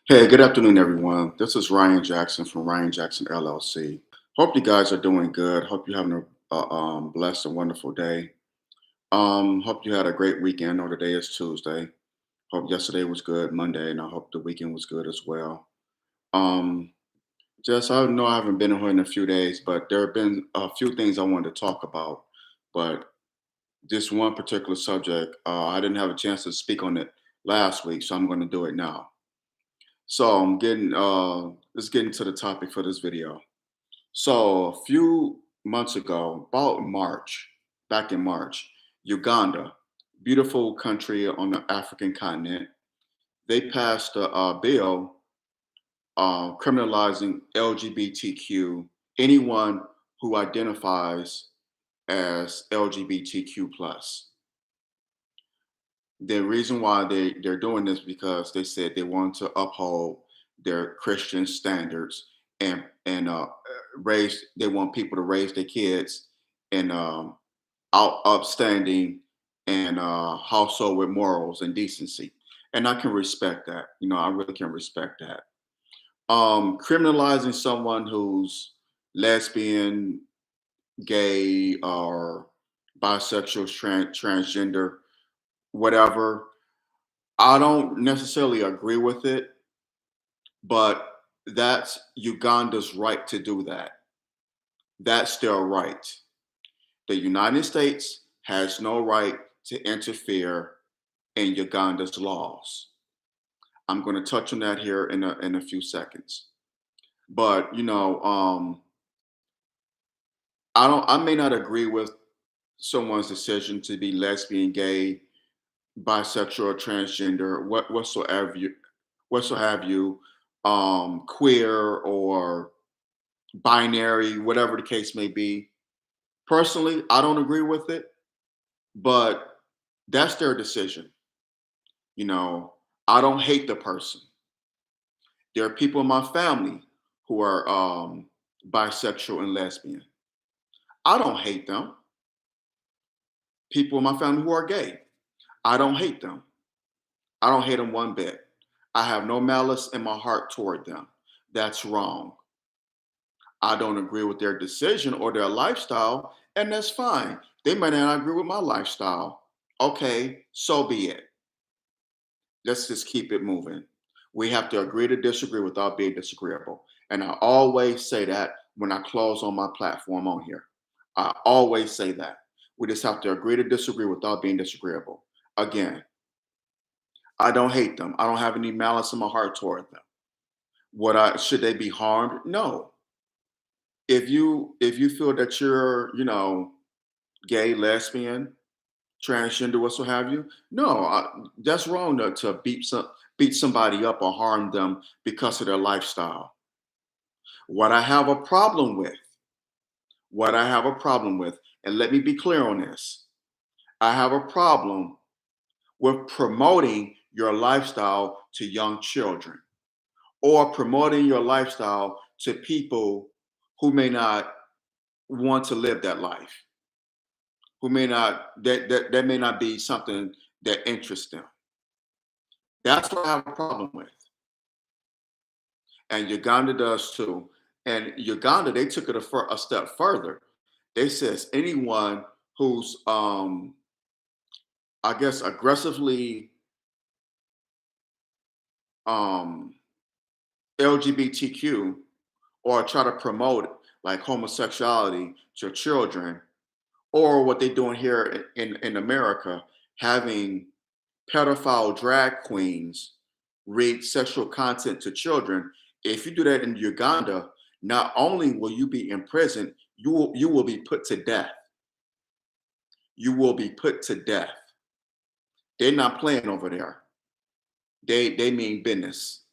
Hey, good afternoon, everyone. This is Ryan Jackson from Ryan Jackson LLC. Hope you guys are doing good. Hope you're having a blessed and wonderful day. Hope you had a great weekend. I know today is Tuesday. Hope yesterday was good, Monday, and I hope the weekend was good as well. Um, just I know I haven't been here in a few days, but there have been a few things I wanted to talk about. But this one particular subject, I didn't have a chance to speak on it last week, so I'm going to do it now. So let's get into the topic for this video. So a few months ago, about March, back in March, Uganda, beautiful country on the African continent, they passed a bill criminalizing LGBTQ, anyone who identifies as LGBTQ plus. The reason why they're doing this because they said they want to uphold their Christian standards and raise. They want people to raise their kids in upstanding and household with morals and decency. And I can respect that. I really can respect that. Criminalizing someone who's lesbian, gay, or bisexual, transgender, whatever. I don't necessarily agree with it, but that's Uganda's right to do that. That's their right. The United States has no right to interfere in Uganda's laws. I'm going to touch on that here in a few seconds. But I may not agree with someone's decision to be lesbian, gay, bisexual, or transgender, whatsoever you, queer or binary, whatever the case may be. Personally, I don't agree with it, but that's their decision. You know, I don't hate the person. There are people in my family who are bisexual and lesbian. I don't hate them. People in my family who are gay. I don't hate them. I don't hate them one bit. I have no malice in my heart toward them. That's wrong. I don't agree with their decision or their lifestyle, and that's fine. They might not agree with my lifestyle. Okay, so be it. Let's just keep it moving. We have to agree to disagree without being disagreeable. And I always say that when I close on my platform on here. I always say that. We just have to agree to disagree without being disagreeable. Again, I don't hate them. I don't have any malice in my heart toward them. What I should they be harmed? No. If you feel that you're, gay, lesbian, transgender, what have you, no, that's wrong to beat somebody up or harm them because of their lifestyle. What I have a problem with, what I have a problem with, and let me be clear on this, I have a problem with promoting your lifestyle to young children or promoting your lifestyle to people who may not want to live that life, who may not that may not be something that interests them. That's what I have a problem with. And Uganda does too. And Uganda, they took it a step further. They says anyone who's I guess aggressively um LGBTQ or try to promote like homosexuality to children, or what they're doing here in America, having pedophile drag queens read sexual content to children. If you do that in Uganda, not only will you be in prison, you will be put to death. You will be put to death. They're not playing over there. They mean business.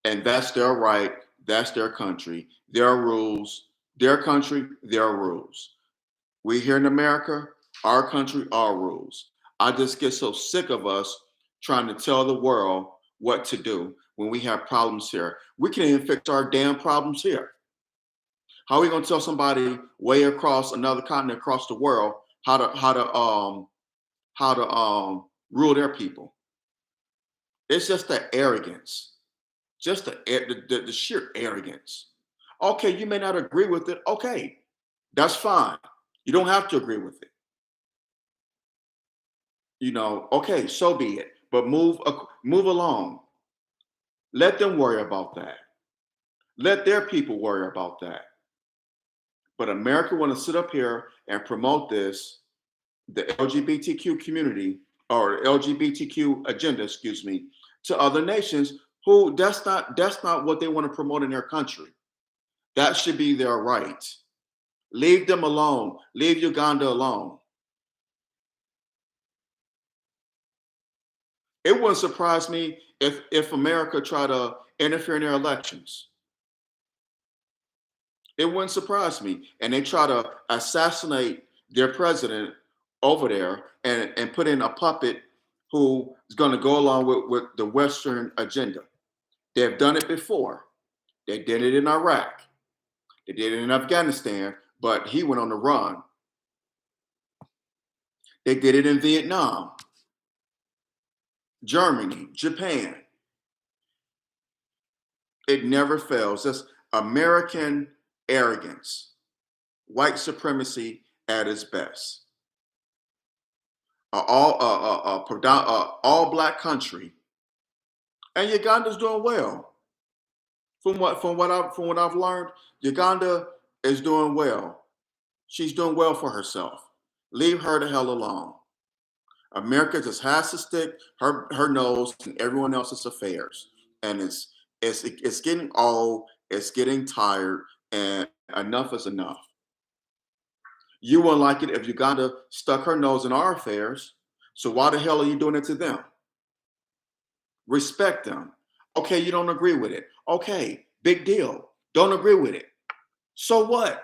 And that's their right, that's their country, their rules, their country, their rules. We here in America, our country, our rules. I just get so sick of us trying to tell the world what to do when we have problems here. We can't even fix our damn problems here. How are we going to tell somebody way across another continent, across the world, how to rule their people? It's just the arrogance. Just the sheer arrogance. Okay, you may not agree with it. Okay, that's fine. You don't have to agree with it. Okay, so be it. But move along. Let them worry about that. Let their people worry about that. But America want to sit up here and promote the LGBTQ community or LGBTQ agenda, excuse me, to other nations who that's not what they want to promote in their country. That should be their right. Leave them alone. Leave Uganda alone. It wouldn't surprise me if America tried to interfere in their elections. It wouldn't surprise me. And they try to assassinate their president over there and put in a puppet who is going to go along with the Western agenda. They've done it before. They did it in Iraq. They did it in Afghanistan, but he went on the run. They did it in Vietnam, Germany, Japan. It never fails. That's American arrogance, white supremacy at its best. All black country, and Uganda's doing well. From what I've learned, Uganda is doing well. She's doing well for herself. Leave her the hell alone. America just has to stick her nose in everyone else's affairs, and it's getting old. It's getting tired, and enough is enough. You wouldn't like it if Uganda stuck her nose in our affairs. So why the hell are you doing it to them? Respect them. Okay, you don't agree with it. Okay, big deal. Don't agree with it. So what?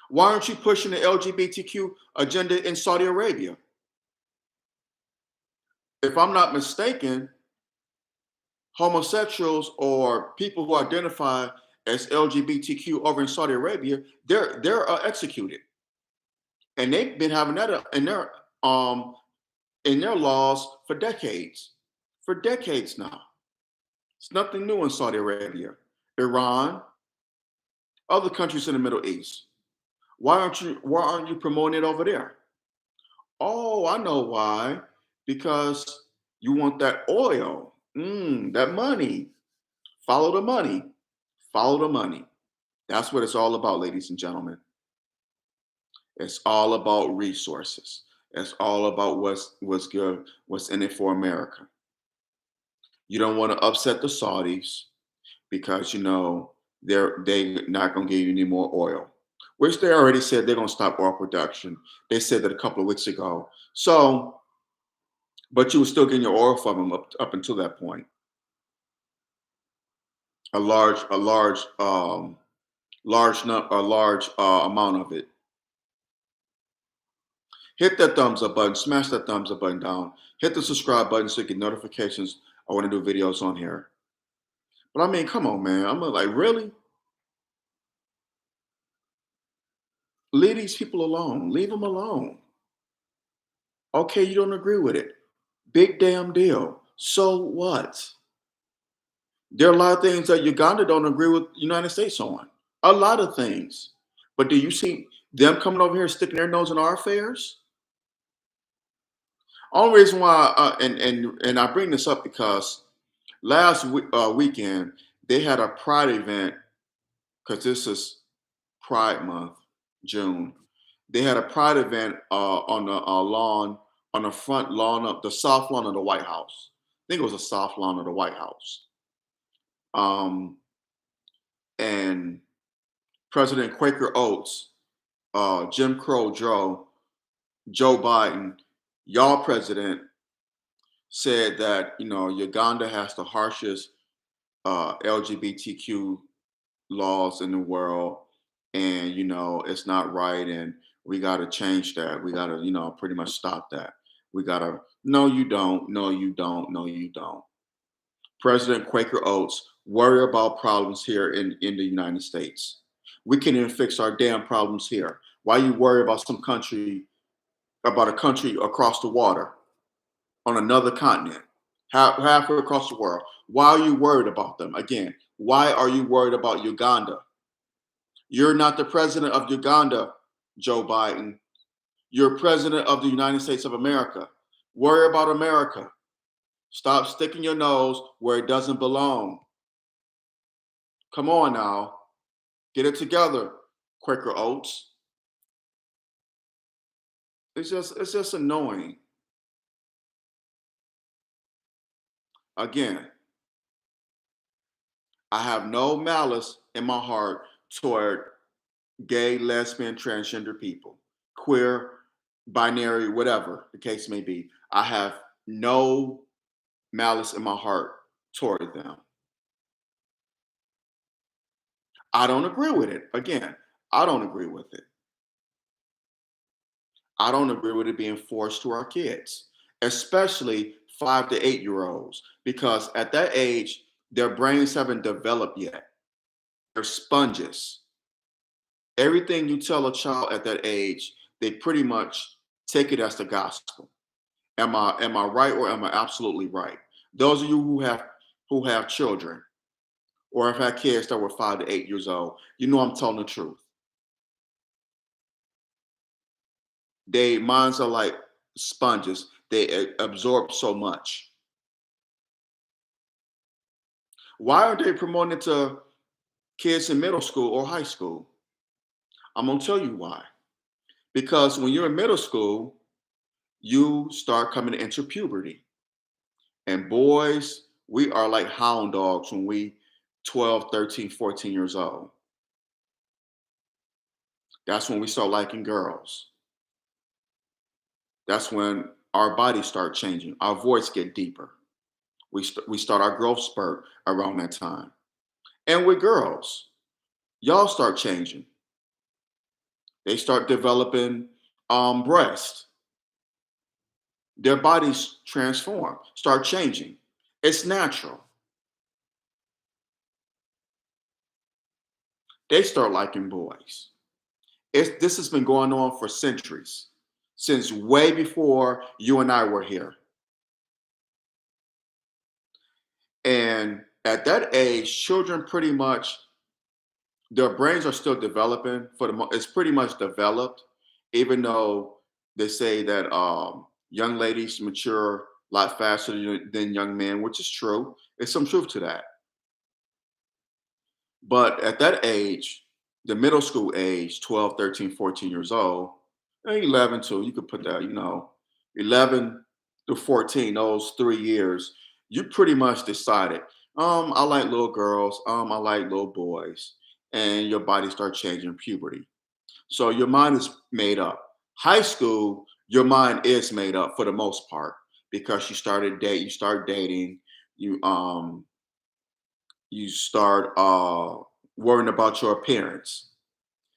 Why aren't you pushing the LGBTQ agenda in Saudi Arabia? If I'm not mistaken, homosexuals or people who identify as LGBTQ over in Saudi Arabia, they're executed, and they've been having that um in their laws for decades now. It's nothing new in Saudi Arabia, Iran, other countries in the Middle East. Why aren't you promoting it over there? Oh, I know why. Because you want that oil, that money. Follow the money. Follow the money. That's what it's all about, ladies and gentlemen. It's all about resources. It's all about what's good, what's in it for America. You don't want to upset the Saudis because they're not going to give you any more oil, which they already said they're going to stop oil production. They said that a couple of weeks ago. So, but you were still getting your oil from them up until that point. A large amount of it. Hit that thumbs up button, smash that thumbs up button down, hit the subscribe button so you get notifications. I want to do videos on here. But I mean, come on, man. I'm like, really? Leave these people alone. Leave them alone. Okay, you don't agree with it. Big damn deal. So what? There are a lot of things that Uganda don't agree with the United States on. A lot of things. But do you see them coming over here sticking their nose in our affairs? Only reason why, and I bring this up because last weekend they had a Pride event because this is Pride Month, June. They had a Pride event on the lawn, on the front lawn of the south lawn of the White House. I think it was the south lawn of the White House. Um, and President Quaker Oats, Jim Crow Joe Biden, y'all president, said that Uganda has the harshest LGBTQ laws in the world, and it's not right, and we got to change that. We got to pretty much stop that. We got to. No, you don't. No, you don't. No, you don't. President Quaker Oats, worry about problems here in the United States. We can even fix our damn problems here. Why you worry about about a country across the water on another continent? halfway across the world. Why are you worried about them? Again, why are you worried about Uganda? You're not the president of Uganda, Joe Biden. You're president of the United States of America. Worry about America. Stop sticking your nose where it doesn't belong. Come on now. Get it together, Quaker Oats. It's just annoying. Again, I have no malice in my heart toward gay, lesbian, transgender people, queer, binary, whatever the case may be. I have no malice in my heart toward them. I don't agree with it. Again, I don't agree with it. I don't agree with it being forced to our kids, especially 5 to 8 year olds, because at that age, their brains haven't developed yet. They're sponges. Everything you tell a child at that age, they pretty much take it as the gospel. Am I right or am I absolutely right? Those of you who have children or have had kids that were 5 to 8 years old, you know I'm telling the truth. They minds are like sponges. They absorb so much. Why are they promoting it to kids in middle school or high school? I'm gonna tell you why. Because when you're in middle school, you start coming into puberty. And boys, we are like hound dogs when we 12, 13, 14 years old. That's when we start liking girls. That's when our bodies start changing. Our voice get deeper. We start our growth spurt around that time. And with girls, y'all start changing. They start developing breast. Their bodies transform, start changing. It's natural. They start liking boys. This has been going on for centuries, since way before you and I were here. And at that age, children pretty much their brains are still developing. It's pretty much developed, even though they say that young ladies mature a lot faster than young men, which is true. There's some truth to that. But at that age, the middle school age, 12, 13, 14 years old, 11 too, you could put that, 11 to 14, those 3 years, you pretty much decided, I like little girls, I like little boys, and your body starts changing puberty. So your mind is made up. High school, your mind is made up for the most part because you start dating, you you start worrying about your appearance.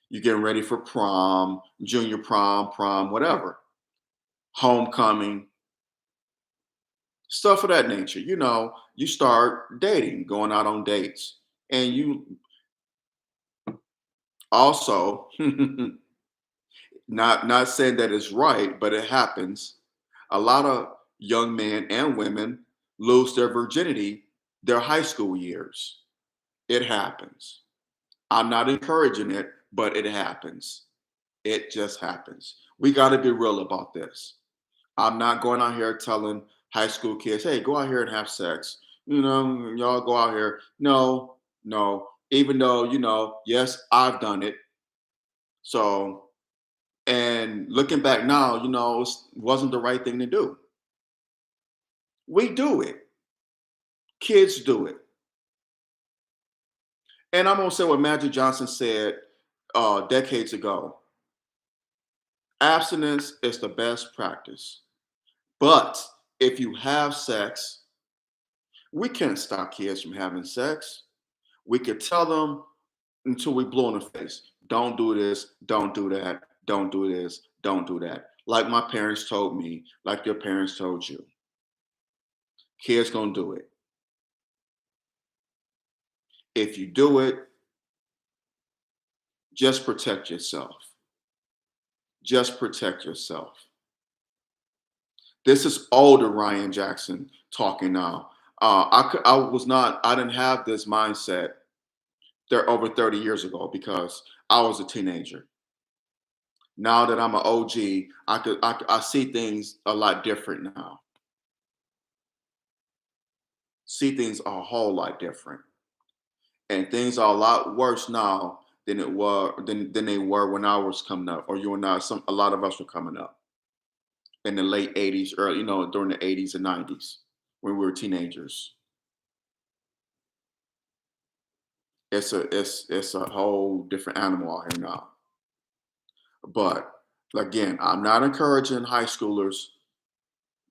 You're getting ready for prom, junior prom, whatever, homecoming, stuff of that nature. You start dating, going out on dates. And you also, not saying that it's right, but it happens. A lot of young men and women lose their virginity their high school years. It happens. I'm not encouraging it, but it happens. It just happens. We got to be real about this. I'm not going out here telling high school kids, hey, go out here and have sex. Y'all go out here. No, no. Even though, yes, I've done it. So, and looking back now, it wasn't the right thing to do. We do it. Kids do it. And I'm going to say what Magic Johnson said decades ago. Abstinence is the best practice. But if you have sex, we can't stop kids from having sex. We could tell them until we blow in the face. Don't do this, don't do that, don't do this, don't do that. Like my parents told me, like your parents told you. Kids gonna do it. If you do it, just protect yourself. Just protect yourself. This is older Ryan Jackson talking now. I didn't have this mindset there over 30 years ago because I was a teenager. Now that I'm an OG, I see things a lot different now. See things a whole lot different, and things are a lot worse now than they were when I was coming up, or you and I. A lot of us were coming up in the late '80s, early, during the '80s and '90s when we were teenagers. It's a whole different animal out here now. But again, I'm not encouraging high schoolers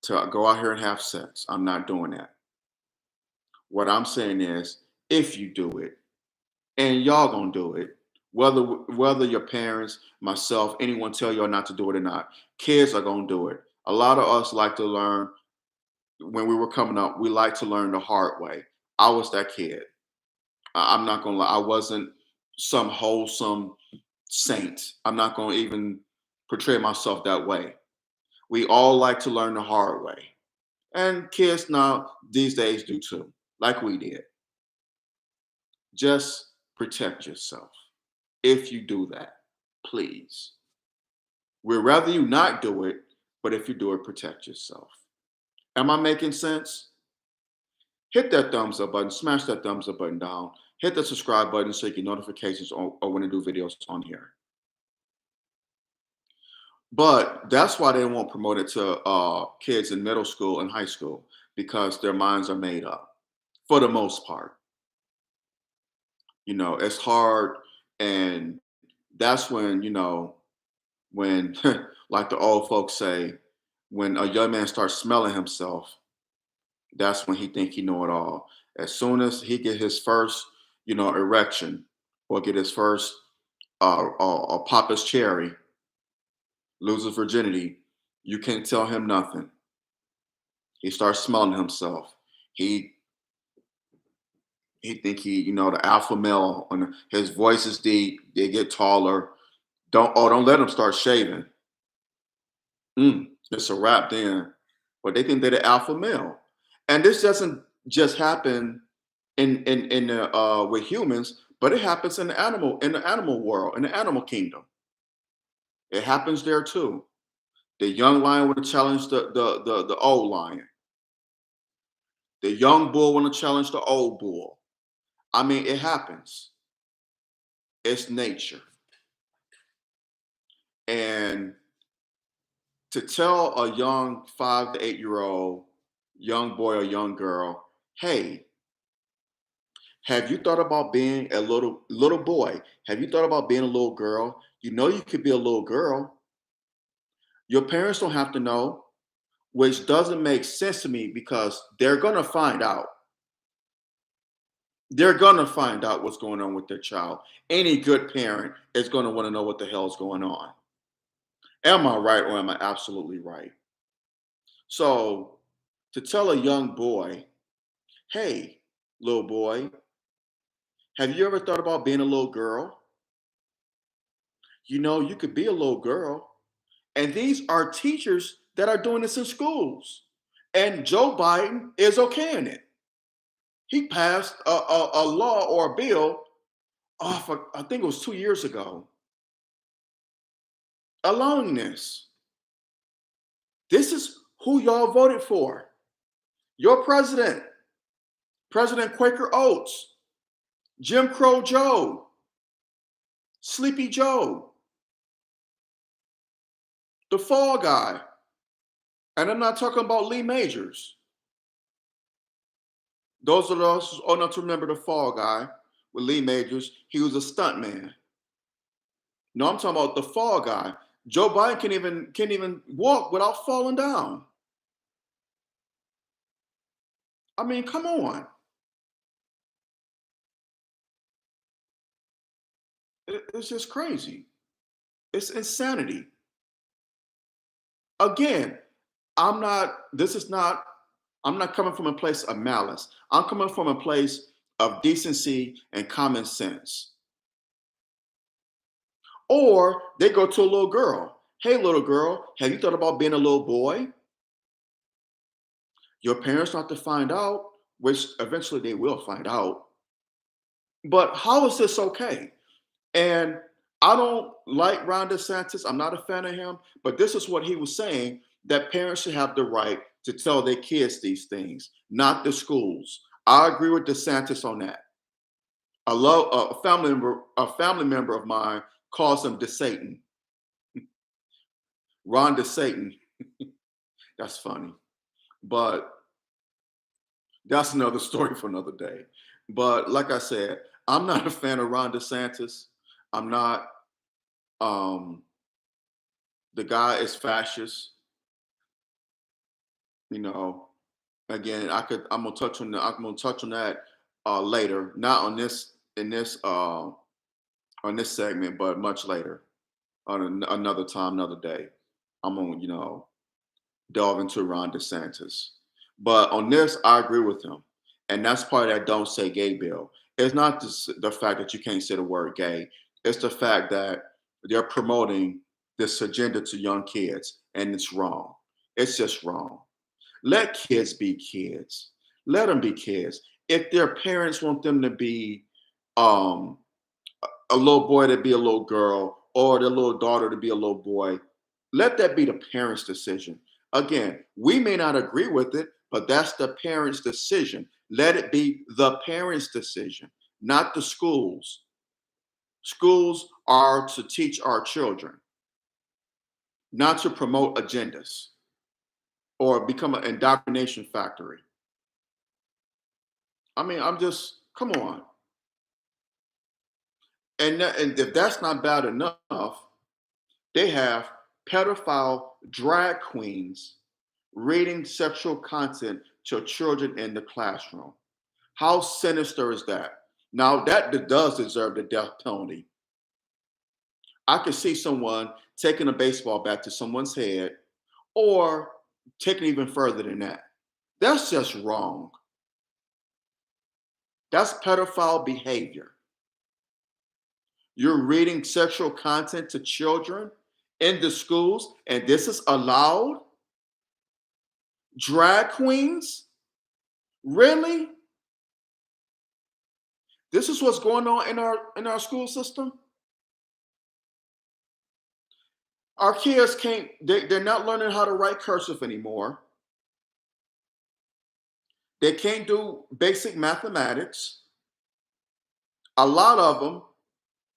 to go out here and have sex. I'm not doing that. What I'm saying is, if you do it, and y'all gonna do it, whether your parents, myself, anyone tell y'all not to do it or not, kids are gonna do it. A lot of us like to learn when we were coming up. We like to learn the hard way. I was that kid. I'm not gonna lie. I wasn't some wholesome saint. I'm not gonna even portray myself that way. We all like to learn the hard way. And kids now these days do too, like we did. Just protect yourself if you do that, please. We'd rather you not do it, but if you do it, protect yourself. Am I making sense? Hit that thumbs up button, smash that thumbs up button down, hit the subscribe button so you get notifications or when I do videos on here. But that's why they won't promote it to kids in middle school and high school, because their minds are made up for the most part. It's hard, and that's when when like the old folks say, when a young man starts smelling himself, that's when he think he know it all. As soon as he get his first erection, or get his first or pop his cherry, loses virginity, you can't tell him nothing. He starts smelling himself. He think the alpha male, and his voice is deep. They get taller. Don't let him start shaving. It's a wrap then. But they think they're the alpha male, and this doesn't just happen in the with humans, but it happens in the animal world, in the animal kingdom. It happens there too. The young lion want to challenge the old lion. The young bull want to challenge the old bull. I mean, it happens. It's nature. And to tell a young 5 to 8 year old young boy or young girl, hey, have you thought about being a little boy? Have you thought about being a little girl? You could be a little girl. Your parents don't have to know, which doesn't make sense to me because they're gonna find out. They're gonna find out what's going on with their child. Any good parent is gonna want to know what the hell's going on. Am I right or am I absolutely right? So to tell a young boy, hey, little boy, have you ever thought about being a little girl? You could be a little girl. And these are teachers that are doing this in schools. And Joe Biden is okaying it. He passed a law or a bill off, I think it was 2 years ago, allowing this. This is who y'all voted for. Your president, President Quaker Oats, Jim Crow Joe, Sleepy Joe, the fall guy. And I'm not talking about Lee Majors. Those of us who old enough to remember the fall guy with Lee Majors, he was a stunt man. No, I'm talking about the fall guy. Joe Biden can't even walk without falling down. I mean, come on. It's just crazy. It's insanity. Again, I'm not coming from a place of malice. I'm coming from a place of decency and common sense. Or they go to a little girl. Hey, little girl, have you thought about being a little boy? Your parents not to find out, which eventually they will find out. But how is this okay? And I don't like Ron DeSantis. I'm not a fan of him, but this is what he was saying, that parents should have the right to tell their kids these things, not the schools. I agree with DeSantis on that. I love a family member of mine calls him DeSatan. Ron DeSatan. That's funny. But that's another story for another day. But like I said, I'm not a fan of Ron DeSantis. I'm not. Um, the guy is fascist. You know, again, I'm gonna touch on that. I'm gonna touch on that later, not on this in this on this segment, but much later, on another time, another day. I'm gonna delve into Ron DeSantis. But on this, I agree with him. And that's part of that don't say gay bill. It's not the fact that you can't say the word gay, it's the fact that they're promoting this agenda to young kids, and it's wrong. It's just wrong. Let kids be kids. Let them be kids. If their parents want them to be um, a little boy to be a little girl, or their little daughter to be a little boy, let that be the parents' decision. Again, we may not agree with it, but that's the parents' decision. Let it be the parents' decision, not the schools. Schools are to teach our children, not to promote agendas or become an indoctrination factory. I mean, come on. And if that's not bad enough, they have pedophile drag queens reading sexual content to children in the classroom. How sinister is that? Now, that does deserve the death penalty. I could see someone taking a baseball bat to someone's head, or taking even further than that. That's just wrong. That's pedophile behavior. You're reading sexual content to children in the schools, and this is allowed? Drag queens? Really? This is what's going on in our school system? Our kids they're not learning how to write cursive anymore. They can't do basic mathematics. A lot of them,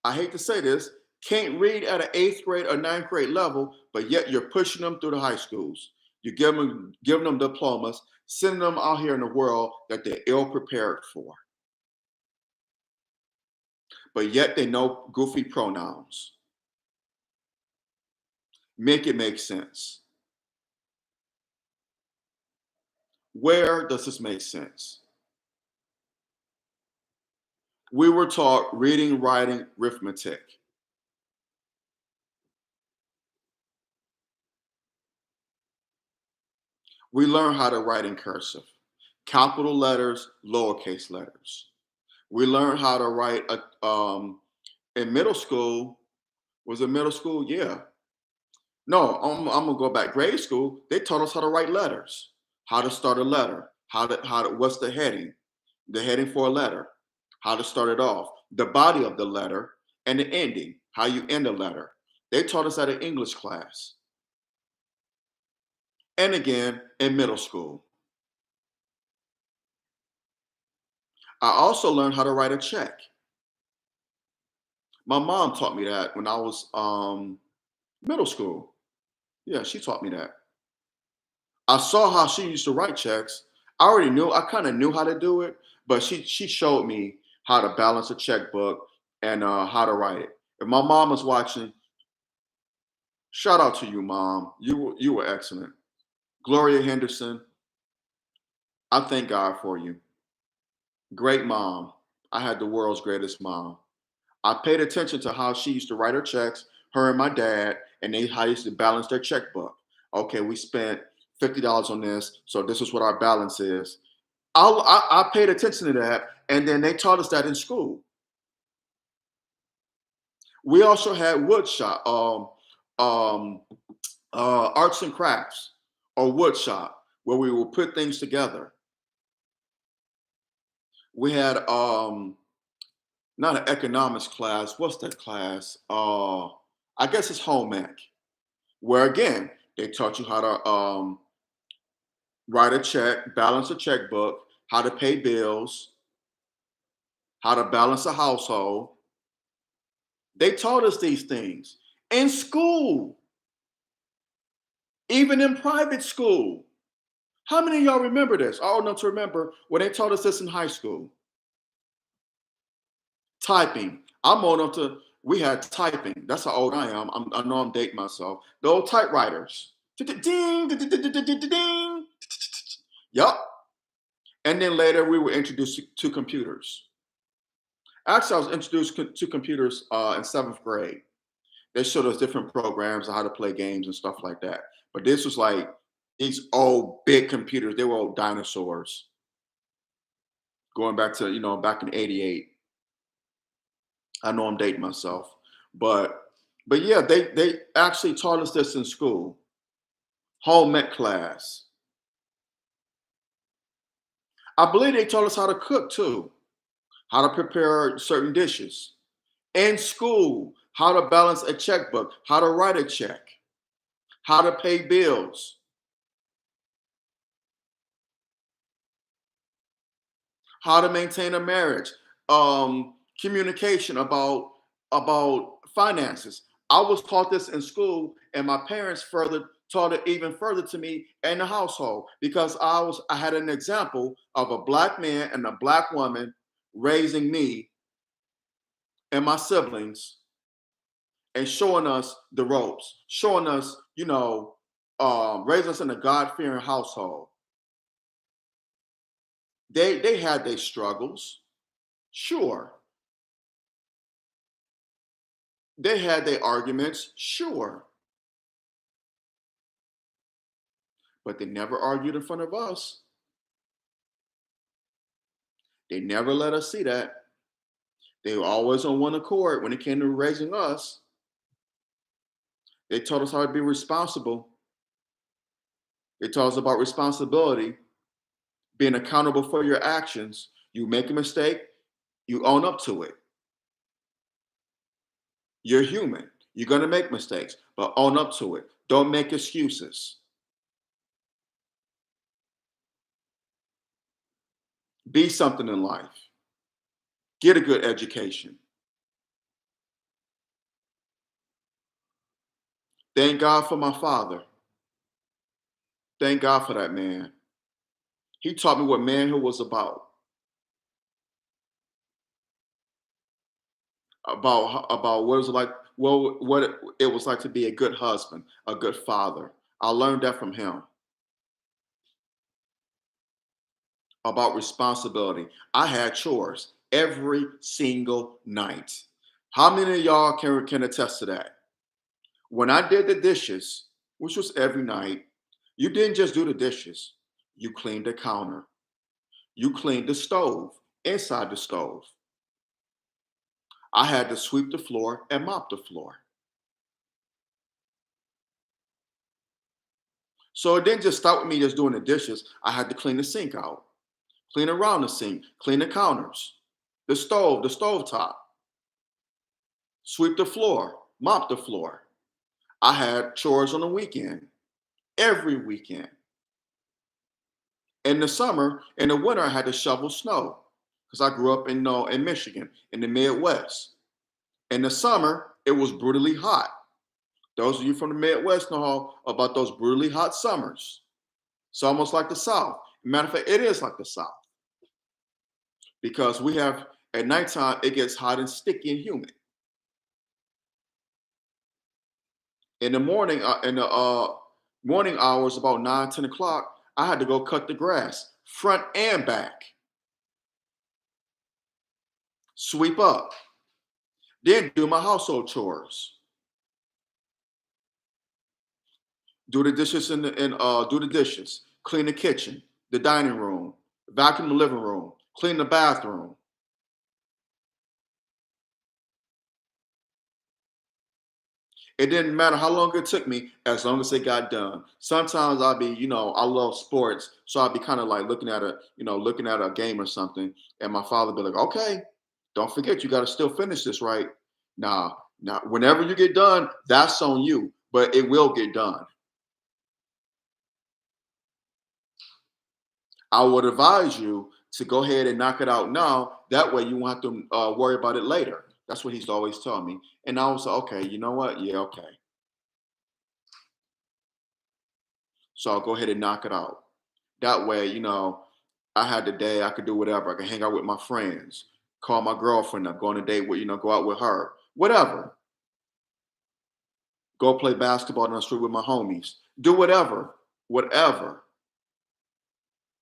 I hate to say this, can't read at an eighth grade or ninth grade level, but yet you're pushing them through the high schools. You're giving them diplomas, sending them out here in the world that they're ill prepared for. But yet they know goofy pronouns. Make it make sense. Where does this make sense? We were taught reading, writing, arithmetic. We learn how to write in cursive, capital letters, lowercase letters. We learn how to write in middle school. Was it middle school? Yeah. No, I'm gonna go back. Grade school, they taught us how to write letters, how to start a letter, what's the heading for a letter, how to start it off, the body of the letter, and the ending, how you end a letter. They taught us at an English class, and again in middle school. I also learned how to write a check. My mom taught me that when I was middle school. Yeah, she taught me that. I saw how she used to write checks. I kind of knew how to do it, but she showed me how to balance a checkbook and how to write it. If my mom was watching, shout out to you, mom. You were excellent. Gloria Henderson, I thank God for you. Great mom. I had the world's greatest mom. I paid attention to how she used to write her checks, her and my dad, and how they used to balance their checkbook. Okay, we spent $50 on this, so this is what our balance is. I paid attention to that, and then they taught us that in school. We also had wood shop, um, arts and crafts, or wood shop. where we will put things together. We had not an economics class. What's that class? I guess it's home ec, where again they taught you how to write a check, balance a checkbook, how to pay bills, how to balance a household. They taught us these things in school, even in private school. How many of y'all remember this? I old enough to remember when they taught us this in high school. Typing. I'm old enough to, we had typing. That's how old I am. I know I'm dating myself. The old typewriters. Ding, ding. Yup. And then later we were introduced to computers. Actually, I was introduced to computers in seventh grade. They showed us different programs and how to play games and stuff like that. But this was like these old big computers. They were old dinosaurs. Going back to, back in '88. I know I'm dating myself, but yeah, they actually taught us this in school. Home ec class. I believe they taught us how to cook too, how to prepare certain dishes. In school, how to balance a checkbook, how to write a check, how to pay bills, how to maintain a marriage, communication about finances. I was taught this in school, and my parents further taught it even further to me in the household because I had an example of a black man and a black woman raising me and my siblings and showing us the ropes, showing us, raising us in a God fearing household. They had their struggles, sure. They had their arguments, sure, but they never argued in front of us. They never let us see that. They were always on one accord when it came to raising us. They taught us how to be responsible. They taught us about responsibility, being accountable for your actions. You make a mistake, you own up to it. You're human. You're going to make mistakes, but own up to it. Don't make excuses. Be something in life. Get a good education. Thank God for my father. Thank God for that man. He taught me what manhood was about what it was like, what it was like to be a good husband, a good father. I learned that from him about responsibility. I had chores every single night. How many of y'all can attest to that? When I did the dishes, which was every night, you didn't just do the dishes. You cleaned the counter. You cleaned the stove, inside the stove. I had to sweep the floor and mop the floor. So it didn't just stop with me just doing the dishes. I had to clean the sink out, clean around the sink, clean the counters, the stove top, sweep the floor, mop the floor. I had chores on the weekend, every weekend. In the summer, in the winter, I had to shovel snow because I grew up in Michigan, in the Midwest. In the summer, it was brutally hot. Those of you from the Midwest know about those brutally hot summers. It's almost like the South. Matter of fact, it is like the South because we have at nighttime it gets hot and sticky and humid. In the morning, in the morning hours, about 9, 10 o'clock, I had to go cut the grass, front and back, sweep up, then do my household chores, do the dishes do the dishes, clean the kitchen, the dining room, vacuum the living room, clean the bathroom. It didn't matter how long it took me, as long as it got done. Sometimes I'd be, I love sports, so I'd be kind of like looking at a game or something, and my father would be like, "Okay, don't forget, you got to still finish this, right?" Nah, now, whenever you get done, that's on you, but it will get done. I would advise you to go ahead and knock it out now. That way, you won't have to worry about it later. That's what he's always telling me. And I was like, okay, you know what? Yeah, okay. So I'll go ahead and knock it out. That way, I had the day, I could do whatever. I could hang out with my friends, call my girlfriend up, go on a date with, go out with her, whatever. Go play basketball on the street with my homies. Do whatever, whatever.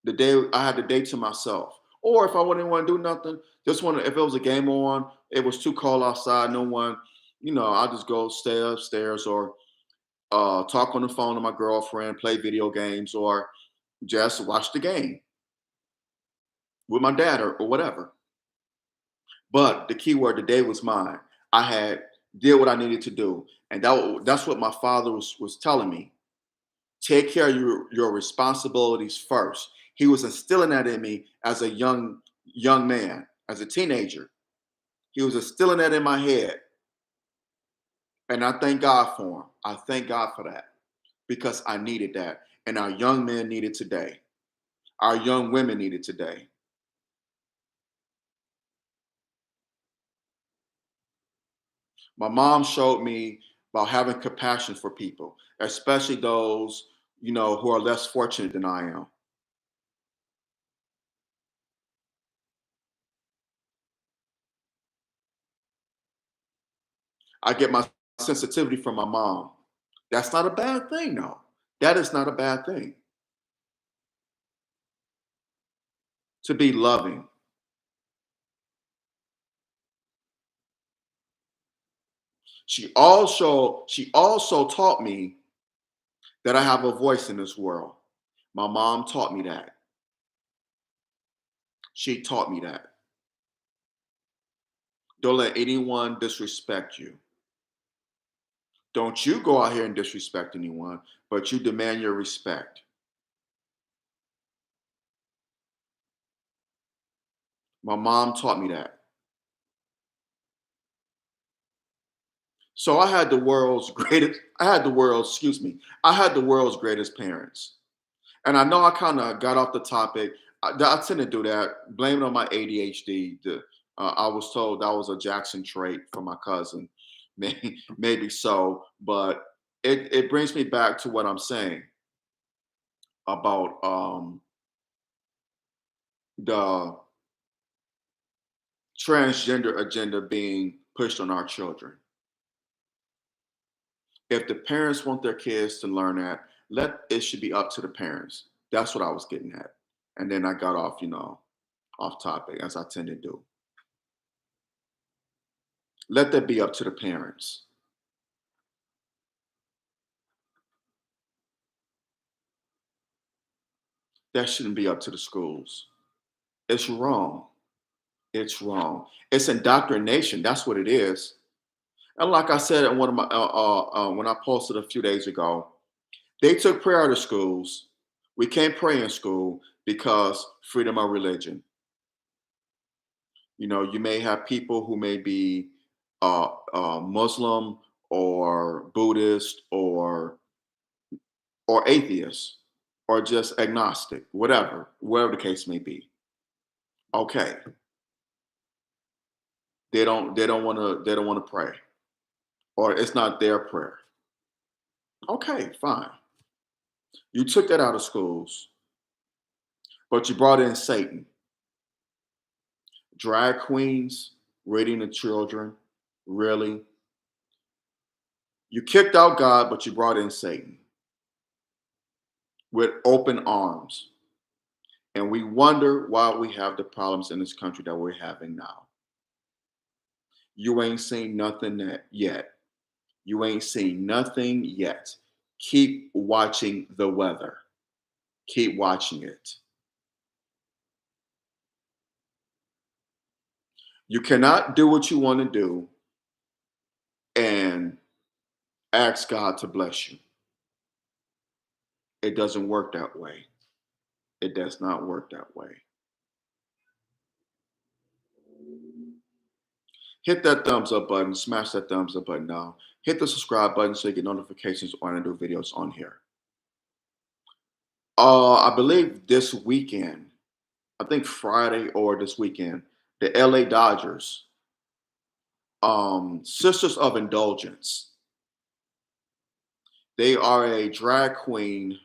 The day I had the day to myself. Or if I wouldn't want to do nothing, just want to, if it was a game on, it was too cold outside, no one, I'll just go stay upstairs or talk on the phone to my girlfriend, play video games, or just watch the game with my dad or whatever. But the key word today was mine. I had did what I needed to do. And that's what my father was telling me. Take care of your responsibilities first. He was instilling that in me as a young man, as a teenager. He was instilling that in my head. And I thank God for him. I thank God for that because I needed that. And our young men needed today. Our young women needed today. My mom showed me about having compassion for people, especially those, who are less fortunate than I am. I get my sensitivity from my mom. That's not a bad thing, though. That is not a bad thing. To be loving. She also taught me that I have a voice in this world. My mom taught me that. She taught me that. Don't let anyone disrespect you. Don't you go out here and disrespect anyone, but you demand your respect. My mom taught me that. So I had the world's greatest parents. And I know I kind of got off the topic. I tend to do that. Blame it on my ADHD. I was told that was a Jackson trait from my cousin. Maybe so, but it brings me back to what I'm saying about the transgender agenda being pushed on our children. If the parents want their kids to learn that, let it should be up to the parents. That's what I was getting at. And then I got off, off topic as I tend to do. Let that be up to the parents. That shouldn't be up to the schools. It's wrong. It's wrong. It's indoctrination. That's what it is. And like I said in one of my when I posted a few days ago, they took prayer out of schools. We can't pray in school because freedom of religion. You may have people who may be Muslim or Buddhist or atheist or just agnostic, whatever the case may be. Okay, they don't want to pray, or it's not their prayer. Okay, fine. You took that out of schools, but you brought in Satan, drag queens, raiding the children. Really, you kicked out God, but you brought in Satan with open arms. And we wonder why we have the problems in this country that we're having now. You ain't seen nothing yet. You ain't seen nothing yet. Keep watching the weather. Keep watching it. You cannot do what you want to do and ask God to bless you. It doesn't work that way. It does not work that way. Hit that thumbs up button, smash that thumbs up button now. Hit the subscribe button so you get notifications when I do videos on here. I believe this weekend, I think Friday or this weekend, the LA Dodgers, Sisters of Indulgence. They are a drag queen,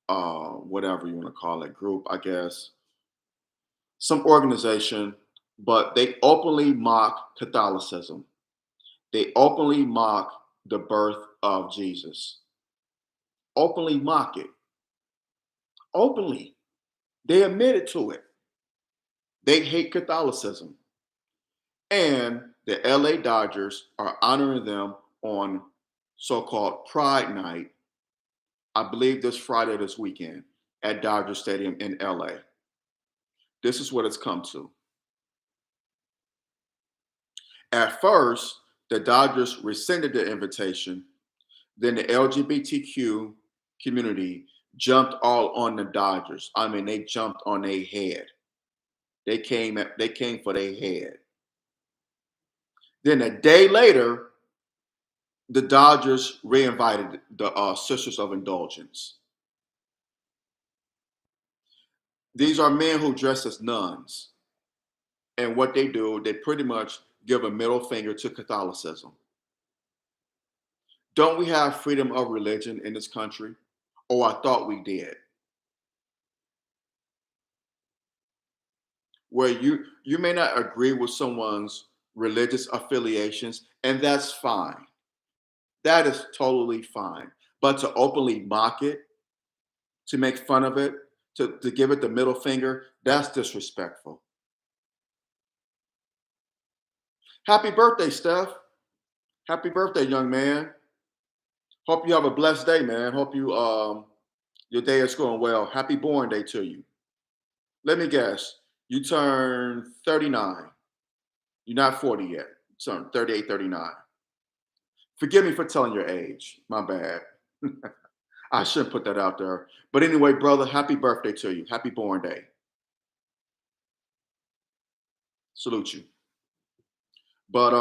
whatever you want to call it, group, I guess, some organization, but they openly mock Catholicism. They openly mock the birth of Jesus. Openly mock it. Openly. They admitted to it. They hate Catholicism. And the LA Dodgers are honoring them on so-called Pride Night, I believe this Friday, this weekend, at Dodger Stadium in LA. This is what it's come to. At first, the Dodgers rescinded the invitation. Then the LGBTQ community jumped all on the Dodgers. I mean, they jumped on their head. They came for their head. Then a day later, the Dodgers reinvited the Sisters of Indulgence. These are men who dress as nuns. And what they do, they pretty much give a middle finger to Catholicism. Don't we have freedom of religion in this country? Oh, I thought we did. Where you may not agree with someone's religious affiliations, and that's fine. That is totally fine. But to openly mock it, to make fun of it, to give it the middle finger, that's disrespectful. Happy birthday, Steph. Happy birthday, young man. Hope you have a blessed day, man. Hope you your day is going well. Happy born day to you. Let me guess. You turn 39. You're not 40 yet. You turn 38, 39. Forgive me for telling your age. My bad. I shouldn't put that out there. But anyway, brother, happy birthday to you. Happy born day. Salute you. But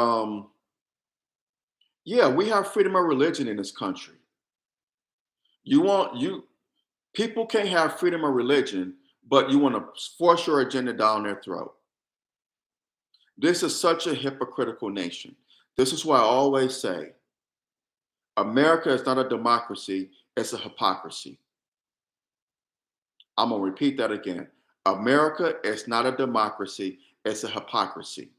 yeah, we have freedom of religion in this country. You people can't have freedom of religion, but you want to force your agenda down their throat. This is such a hypocritical nation. This is why I always say America is not a democracy, it's a hypocrisy. I'm going to repeat that again. America is not a democracy, it's a hypocrisy.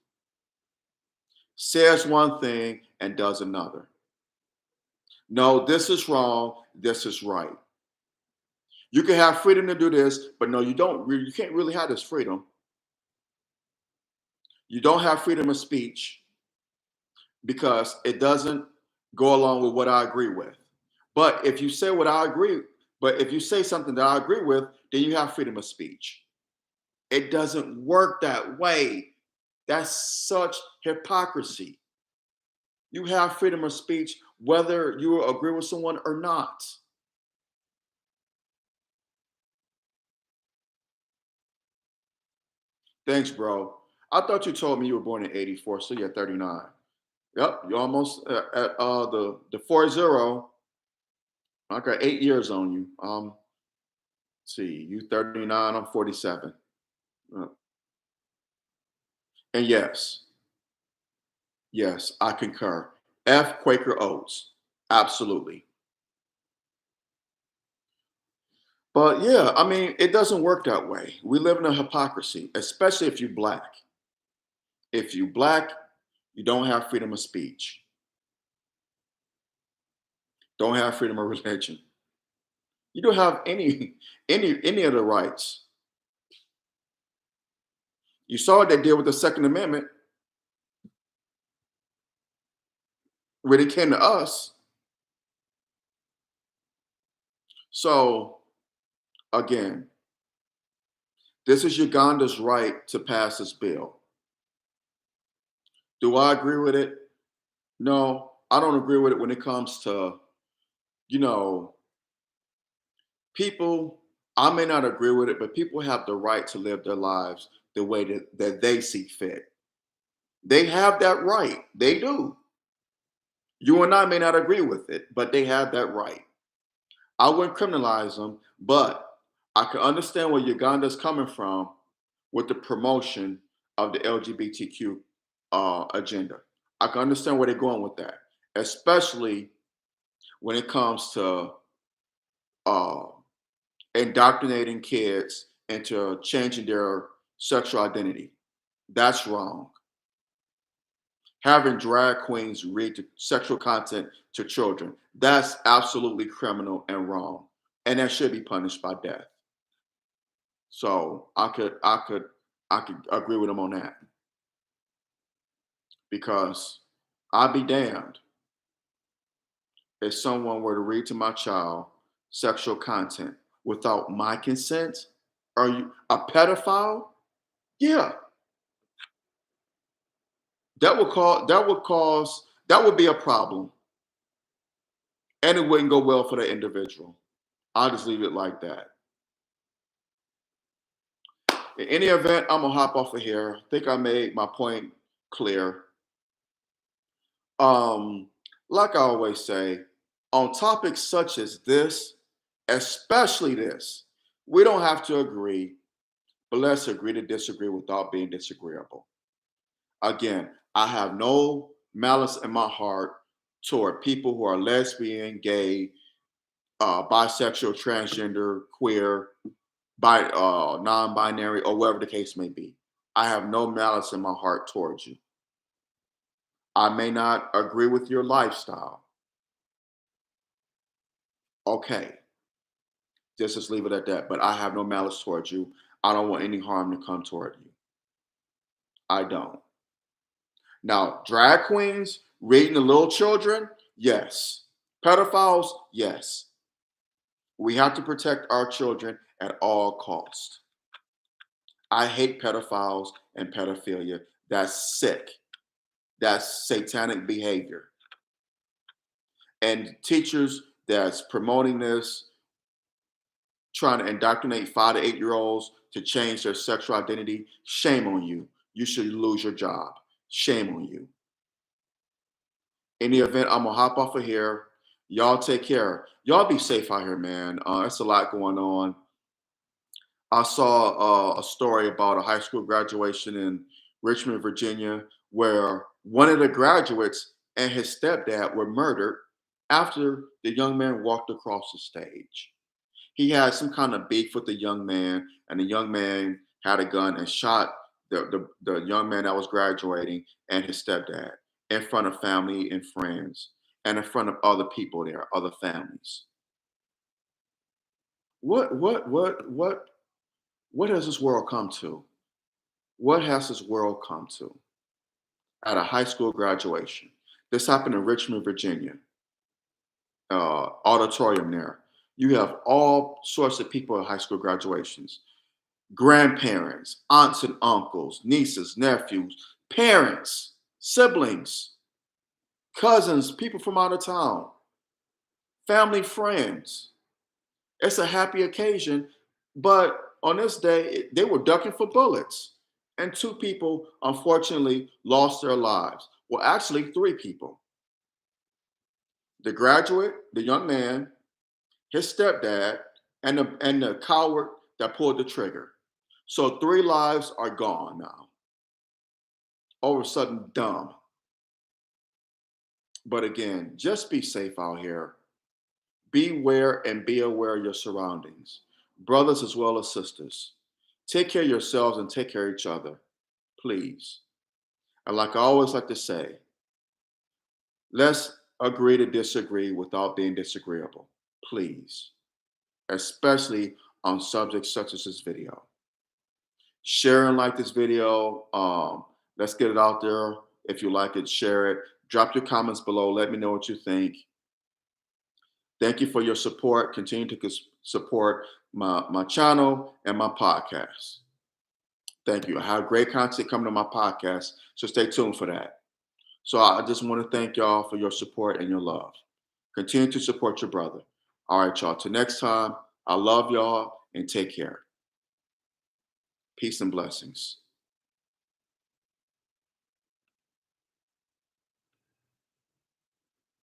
Says one thing and does another. No, this is wrong, this is right. You can have freedom to do this, but no, you don't. You can't really have this freedom. You don't have freedom of speech because it doesn't go along with what I agree with. But if you say what I agree, but if you say something that I agree with, then you have freedom of speech. It doesn't work that way. That's such hypocrisy. You have freedom of speech whether you agree with someone or not. Thanks, bro. I thought you told me you were born in 84, so you're 39. Yep, you're almost at the 40. I got 8 years on you. See, you 39, I'm 47. Uh, and yes, I concur. F Quaker Oats. Absolutely. But yeah, I mean, it doesn't work that way. We live in a hypocrisy, especially if you're black. If you're black, you don't have freedom of speech, don't have freedom of religion. You don't have any of the rights. You saw what they did with the Second Amendment when it came to us. So again, this is Uganda's right to pass this bill. Do I agree with it? No, I don't agree with it when it comes to, you know, people. I may not agree with it, but people have the right to live their lives the way that they see fit. They have that right. They do. You and I may not agree with it, but they have that right. I wouldn't criminalize them, but I can understand where Uganda's coming from with the promotion of the LGBTQ agenda. I can understand where they're going with that, especially when it comes to uh, indoctrinating kids into changing their sexual identity. That's wrong. Having drag queens read sexual content to children, that's absolutely criminal and wrong. And that should be punished by death. So I could agree with him on that because I'd be damned if someone were to read to my child sexual content without my consent. Are you a pedophile? Yeah, that would be a problem, and it wouldn't go well for the individual. I'll just leave it like that. In any event, I'm gonna hop off of here. I think I made my point clear. Um, like I always say, on topics such as this, especially this, we don't have to agree, but let's agree to disagree without being disagreeable. Again, I have no malice in my heart toward people who are lesbian, gay, bisexual, transgender, queer, non-binary, or whatever the case may be. I have no malice in my heart towards you. I may not agree with your lifestyle. Okay, just leave it at that. But I have no malice towards you. I don't want any harm to come toward you. I don't. Now, drag queens reading to little children, yes. Pedophiles, yes. We have to protect our children at all costs. I hate pedophiles and pedophilia. That's sick. That's satanic behavior. And teachers that's promoting this, trying to indoctrinate 5 to 8 year olds to change their sexual identity, shame on you. You should lose your job. Shame on you. In the event, I'm gonna hop off of here. Y'all take care. Y'all be safe out here, man. It's a lot going on. I saw a story about a high school graduation in Richmond, Virginia, where one of the graduates and his stepdad were murdered after the young man walked across the stage. He had some kind of beef with the young man, and the young man had a gun and shot the young man that was graduating and his stepdad in front of family and friends and in front of other people there, other families. What has this world come to? What has this world come to at a high school graduation? This happened in Richmond, Virginia, auditorium there. You have all sorts of people at high school graduations, grandparents, aunts and uncles, nieces, nephews, parents, siblings, cousins, people from out of town, family, friends. It's a happy occasion, but on this day, they were ducking for bullets. And two people, unfortunately, lost their lives. Well, actually, three people: the graduate, the young man, his stepdad, and the coward that pulled the trigger. So three lives are gone now. All of a sudden, dumb. But again, just be safe out here. Beware and be aware of your surroundings, brothers as well as sisters. Take care of yourselves and take care of each other, please. And like I always like to say, let's agree to disagree without being disagreeable, please, especially on subjects such as this video. Share and like this video. Let's get it out there. If you like it, share it. Drop your comments below. Let me know what you think. Thank you for your support. Continue to support my channel and my podcast. Thank you. I have great content coming to my podcast, so stay tuned for that. So I just want to thank y'all for your support and your love. Continue to support your brother. All right, y'all. Till next time, I love y'all and take care. Peace and blessings.